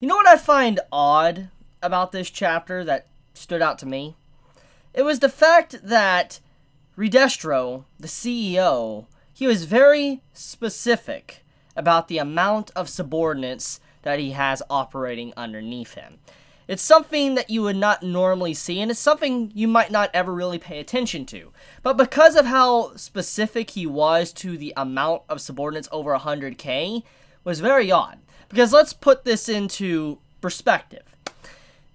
You know what I find odd about this chapter that stood out to me? It was the fact that Redestro, the CEO, he was very specific about the amount of subordinates that he has operating underneath him. It's something that you would not normally see, and it's something you might not ever really pay attention to. But because of how specific he was to the amount of subordinates over 100k, was very odd. Because let's put this into perspective.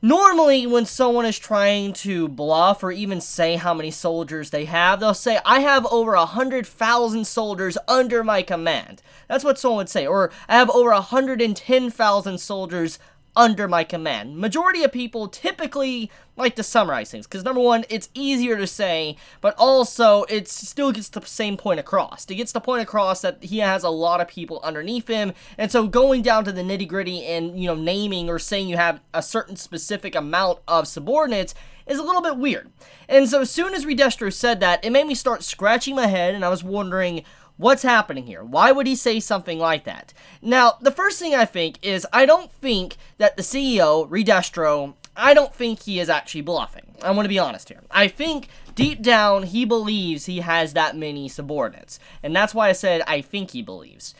Normally, when someone is trying to bluff or even say how many soldiers they have, they'll say, I have over 100,000 soldiers under my command. That's what someone would say. Or, I have over 110,000 soldiers under my command. Majority of people typically like to summarize things, because number one, it's easier to say, but also it still gets the same point across. It gets the point across that he has a lot of people underneath him, and so going down to the nitty-gritty and, naming or saying you have a certain specific amount of subordinates is a little bit weird. And so as soon as Redestro said that, it made me start scratching my head, and I was wondering, what's happening here? Why would he say something like that? Now, the first thing I think is, I don't think that the CEO, Redestro, I don't think he is actually bluffing. I want to be honest here. I think deep down he believes he has that many subordinates. And that's why I said I think he believes.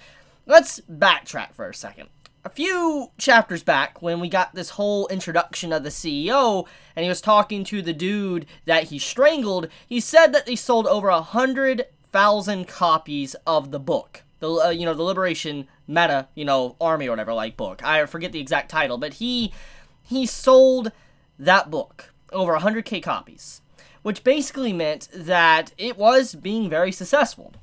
Let's backtrack for a second. A few chapters back, when we got this whole introduction of the CEO, and he was talking to the dude that he strangled, he said that they sold over 100,000 copies of the book. The Liberation Meta, Army or whatever, book. I forget the exact title, but he sold that book, over 100k copies, which basically meant that it was being very successful.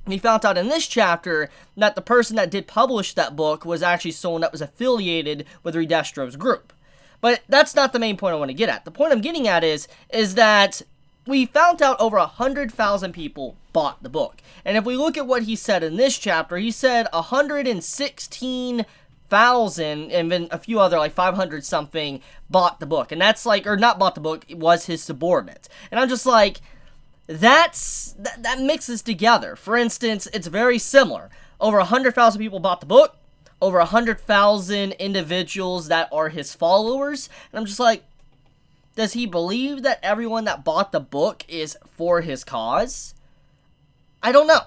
He found out in this chapter that the person that did publish that book was actually someone that was affiliated with Redestro's group. But that's not the main point I want to get at. The point I'm getting at is that we found out over 100,000 people bought the book. And if we look at what he said in this chapter, he said 116,000 and then a few other 500 something bought the book. And that's or not bought the book, it was his subordinates. And I'm just like, that mixes together. For instance, it's very similar. Over 100,000 people bought the book, over 100,000 individuals that are his followers. And I'm just like, does he believe that everyone that bought the book is for his cause? I don't know.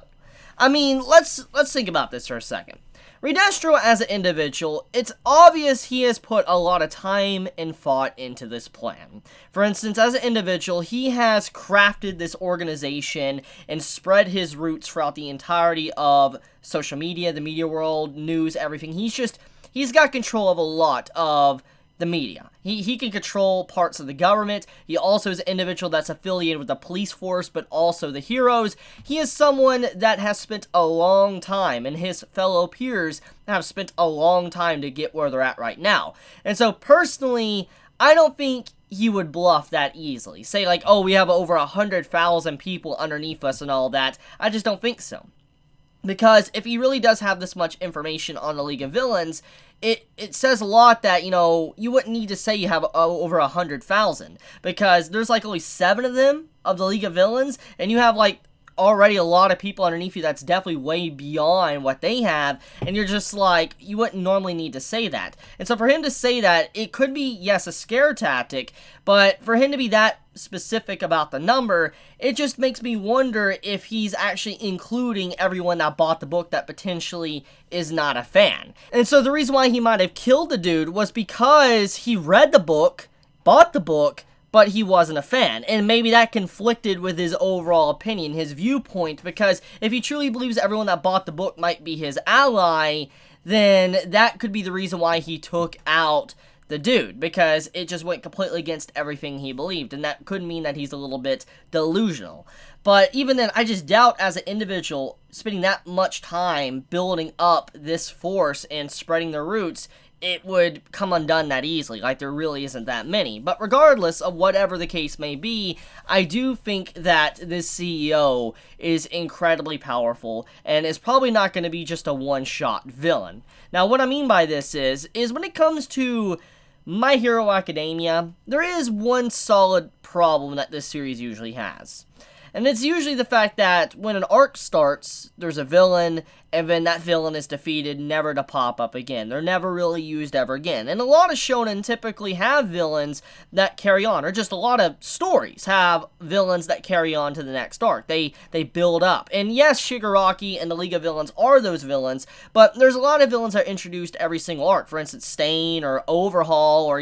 I mean, let's think about this for a second. Redestro as an individual, it's obvious he has put a lot of time and thought into this plan. For instance, as an individual, he has crafted this organization and spread his roots throughout the entirety of social media, the media world, news, everything. He's got control of a lot of the media. He can control parts of the government. He also is an individual that's affiliated with the police force, but also the heroes. He is someone that has spent a long time, and his fellow peers have spent a long time to get where they're at right now. And so personally, I don't think he would bluff that easily. Say oh, we have over 100,000 people underneath us and all that. I just don't think so. Because if he really does have this much information on the League of Villains, it says a lot that, you wouldn't need to say you have over 100,000. Because there's only 7 of them, of the League of Villains, and you have already a lot of people underneath you that's definitely way beyond what they have, and you're just you wouldn't normally need to say that. And so for him to say that, it could be, yes, a scare tactic, but for him to be that specific about the number, it just makes me wonder if he's actually including everyone that bought the book that potentially is not a fan. And so the reason why he might have killed the dude was because he read the book, bought the book, but he wasn't a fan, and maybe that conflicted with his overall opinion, his viewpoint, because if he truly believes everyone that bought the book might be his ally, then that could be the reason why he took out the dude, because it just went completely against everything he believed, and that could mean that he's a little bit delusional. But even then, I just doubt as an individual, spending that much time building up this force and spreading their roots, it would come undone that easily. There really isn't that many. But regardless of whatever the case may be, I do think that this CEO is incredibly powerful and is probably not going to be just a one-shot villain. Now, what I mean by this is when it comes to My Hero Academia, there is one solid problem that this series usually has. And it's usually the fact that when an arc starts, there's a villain, and then that villain is defeated, never to pop up again. They're never really used ever again. And a lot of shonen typically have villains that carry on, or just a lot of stories have villains that carry on to the next arc. They build up. And yes, Shigaraki and the League of Villains are those villains, but there's a lot of villains that are introduced every single arc. For instance, Stain, or Overhaul, or,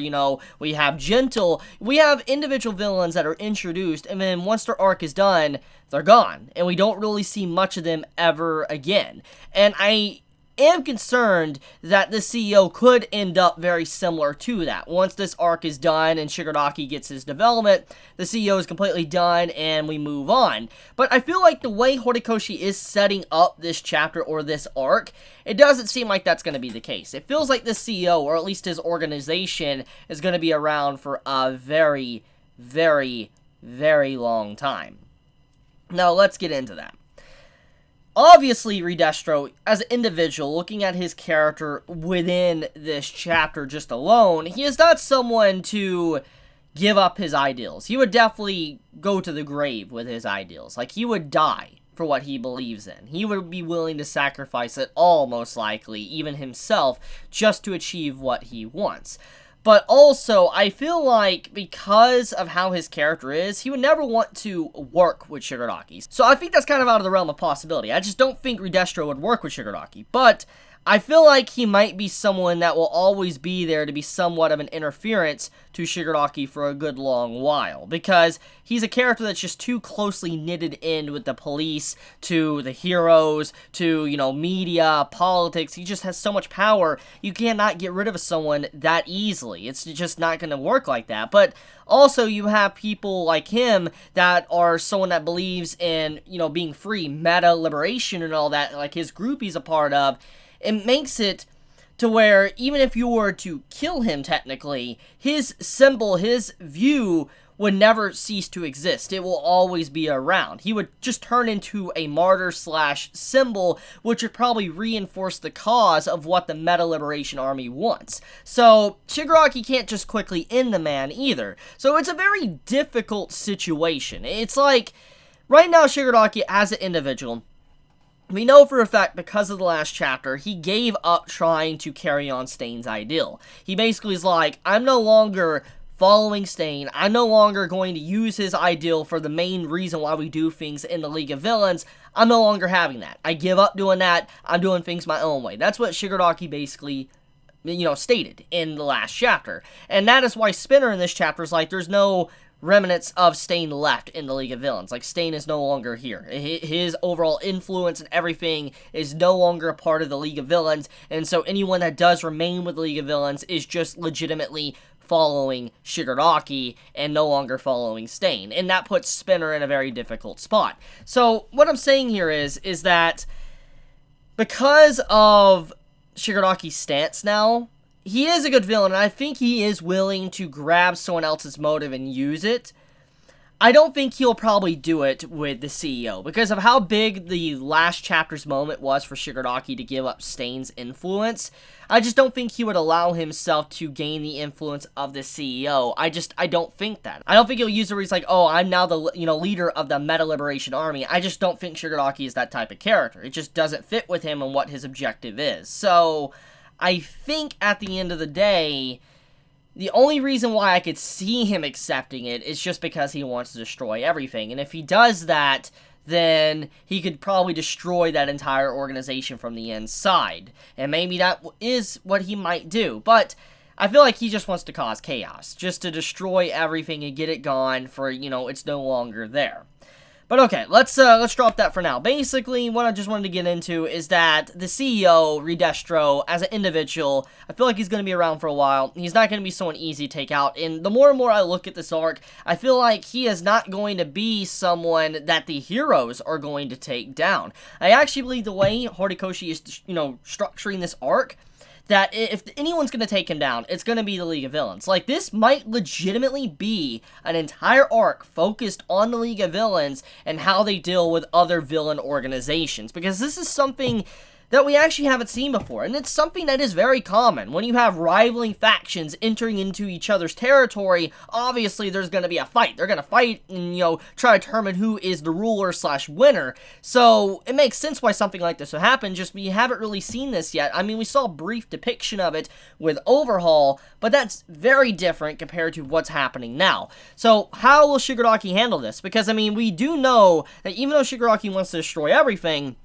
we have Gentle. We have individual villains that are introduced, and then once their arc is done, they're gone, and we don't really see much of them ever again. And I am concerned that the CEO could end up very similar to that. Once this arc is done and Shigaraki gets his development, the CEO is completely done and we move on. But I feel like the way Horikoshi is setting up this chapter or this arc, it doesn't seem like that's going to be the case. It feels like the CEO, or at least his organization, is going to be around for a very, very, very long time. Now, let's get into that. Obviously, Redestro, as an individual, looking at his character within this chapter just alone, he is not someone to give up his ideals. He would definitely go to the grave with his ideals. Like, he would die for what he believes in. He would be willing to sacrifice it all, most likely, even himself, just to achieve what he wants. But also, I feel like because of how his character is, he would never want to work with Shigaraki. So I think that's kind of out of the realm of possibility. I just don't think Redestro would work with Shigaraki. But I feel like he might be someone that will always be there to be somewhat of an interference to Shigaraki for a good long while. Because he's a character that's just too closely knitted in with the police, to the heroes, to, media, politics. He just has so much power, you cannot get rid of someone that easily. It's just not going to work like that. But also, you have people like him that are someone that believes in, being free, meta liberation and all that, like his group he's a part of. It makes it to where even if you were to kill him technically, his symbol, his view would never cease to exist. It will always be around. He would just turn into a martyr / symbol, which would probably reinforce the cause of what the Meta Liberation Army wants. So Shigaraki can't just quickly end the man either. So it's a very difficult situation. It's like, right now Shigaraki as an individual, we know for a fact, because of the last chapter, he gave up trying to carry on Stain's ideal. He basically is like, I'm no longer following Stain. I'm no longer going to use his ideal for the main reason why we do things in the League of Villains. I'm no longer having that. I give up doing that. I'm doing things my own way. That's what Shigaraki basically, stated in the last chapter. And that is why Spinner in this chapter is like, there's no remnants of Stain left in the League of Villains. Like, Stain is no longer here. His overall influence and everything is no longer a part of the League of Villains, and so anyone that does remain with the League of Villains is just legitimately following Shigaraki and no longer following Stain, and that puts Spinner in a very difficult spot. So, what I'm saying here is that because of Shigaraki's stance now, he is a good villain, and I think he is willing to grab someone else's motive and use it. I don't think he'll probably do it with the CEO, because of how big the last chapter's moment was for Shigaraki to give up Stain's influence. I just don't think he would allow himself to gain the influence of the CEO. I don't think that. I don't think he'll use it where he's like, oh, I'm now the, leader of the Meta Liberation Army. I just don't think Shigaraki is that type of character. It just doesn't fit with him and what his objective is. So I think at the end of the day, the only reason why I could see him accepting it is just because he wants to destroy everything. And if he does that, then he could probably destroy that entire organization from the inside. And maybe that is what he might do. But I feel like he just wants to cause chaos, just to destroy everything and get it gone for, it's no longer there. But okay, let's drop that for now. Basically, what I just wanted to get into is that the CEO, Redestro, as an individual, I feel like he's going to be around for a while. He's not going to be someone easy to take out. And the more and more I look at this arc, I feel like he is not going to be someone that the heroes are going to take down. I actually believe the way Horikoshi is, structuring this arc, that if anyone's going to take him down, it's going to be the League of Villains. Like, this might legitimately be an entire arc focused on the League of Villains and how they deal with other villain organizations. Because this is something that we actually haven't seen before. And it's something that is very common. When you have rivaling factions entering into each other's territory, obviously there's going to be a fight. They're going to fight and, try to determine who is the ruler / winner. So it makes sense why something like this would happen, just we haven't really seen this yet. I mean, we saw a brief depiction of it with Overhaul, but that's very different compared to what's happening now. So how will Shigaraki handle this? Because, I mean, we do know that even though Shigaraki wants to destroy everything,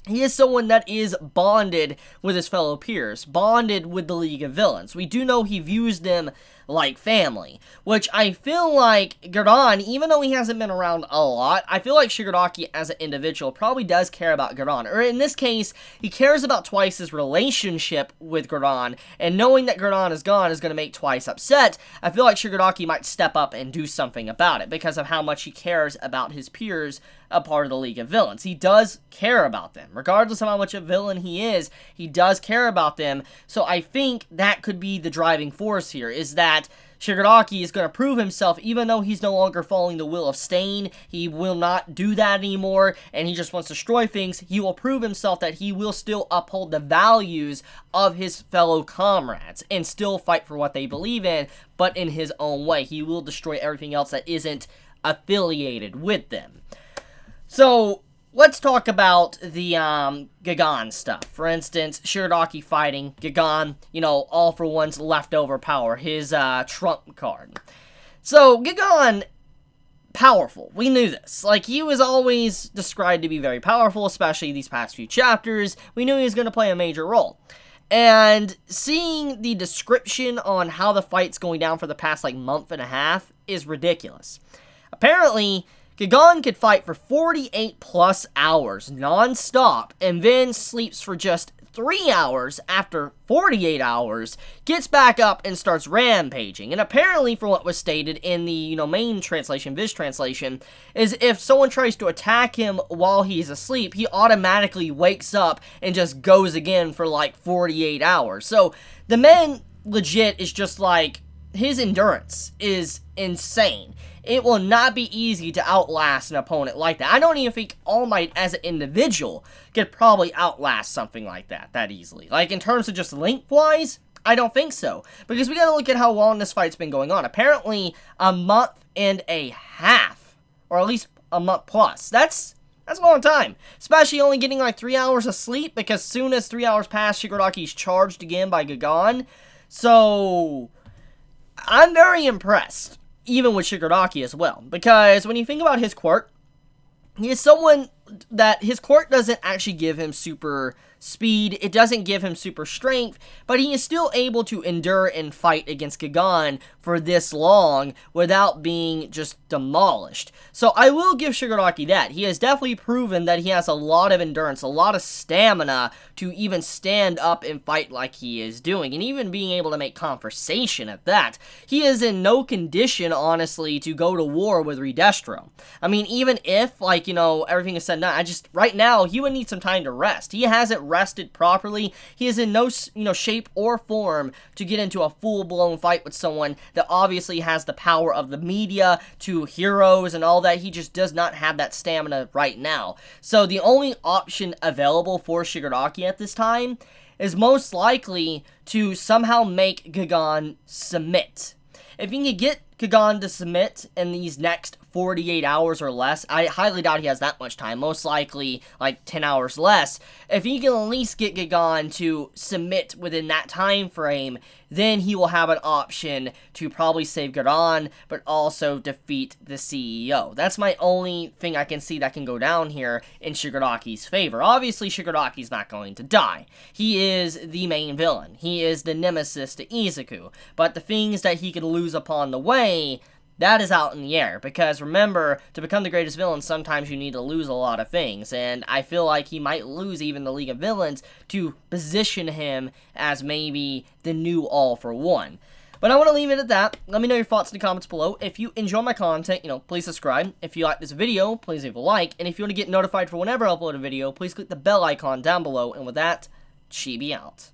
he is someone that is bonded with his fellow peers, bonded with the League of Villains. We do know he views them like family, which I feel like Giran, even though he hasn't been around a lot, I feel like Shigaraki as an individual probably does care about Giran, or in this case, he cares about Twice's relationship with Giran, and knowing that Giran is gone is going to make Twice upset. I feel like Shigaraki might step up and do something about it, because of how much he cares about his peers, a part of the League of Villains. He does care about them. Regardless of how much a villain he does care about them, so I think that could be the driving force here, is that Shigaraki is going to prove himself, even though he's no longer following the will of Stain. He will not do that anymore, and he just wants to destroy things. He will prove himself that he will still uphold the values of his fellow comrades, and still fight for what they believe in, but in his own way. He will destroy everything else that isn't affiliated with them. So, let's talk about the Gigan stuff. For instance, Shigaraki fighting Gigan, All For One's leftover power, his trump card. So, Gigan, powerful. We knew this. Like, he was always described to be very powerful, especially these past few chapters. We knew he was going to play a major role. And seeing the description on how the fight's going down for the past, month and a half is ridiculous. Apparently, Gigan could fight for 48 plus hours non-stop, and then sleeps for just 3 hours after 48 hours, gets back up and starts rampaging. And apparently, from what was stated in the, main translation, Viz translation, is if someone tries to attack him while he's asleep, he automatically wakes up and just goes again for 48 hours. So, the man legit is just his endurance is insane. It will not be easy to outlast an opponent like that. I don't even think All Might as an individual could probably outlast something like that easily. In terms of just lengthwise, I don't think so. Because we gotta look at how long this fight's been going on. Apparently, a month and a half. Or at least a month plus. That's a long time. Especially only getting 3 hours of sleep, because soon as 3 hours pass, Shigaraki's charged again by Gigan. So, I'm very impressed. Even with Shigaraki as well. Because when you think about his quirk, he is someone that his quirk doesn't actually give him super speed, it doesn't give him super strength, but he is still able to endure and fight against Gigan for this long without being just demolished. So I will give Shigaraki that. He has definitely proven that he has a lot of endurance, a lot of stamina to even stand up and fight like he is doing, and even being able to make conversation at that. He is in no condition, honestly, to go to war with Redestro. I mean, even if, everything is said and done, right now, he would need some time to rest. He hasn't rested properly. He is in no, shape or form to get into a full-blown fight with someone that obviously has the power of the media to heroes and all that. He just does not have that stamina right now. So the only option available for Shigaraki at this time is most likely to somehow make Gigan submit. If you can get Gigan to submit in these next 48 hours or less, I highly doubt he has that much time, most likely 10 hours less. If he can at least get Gigan to submit within that time frame, then he will have an option to probably save Giran, but also defeat the CEO. That's my only thing I can see that can go down here in Shigaraki's favor. Obviously, Shigaraki's not going to die. He is the main villain. He is the nemesis to Izuku. But the things that he can lose upon the way, that is out in the air, because remember, to become the greatest villain, sometimes you need to lose a lot of things, and I feel like he might lose even the League of Villains to position him as maybe the new All For One. But I want to leave it at that. Let me know your thoughts in the comments below. If you enjoy my content, please subscribe. If you like this video, please leave a like, and if you want to get notified for whenever I upload a video, please click the bell icon down below, and with that, Chibi out.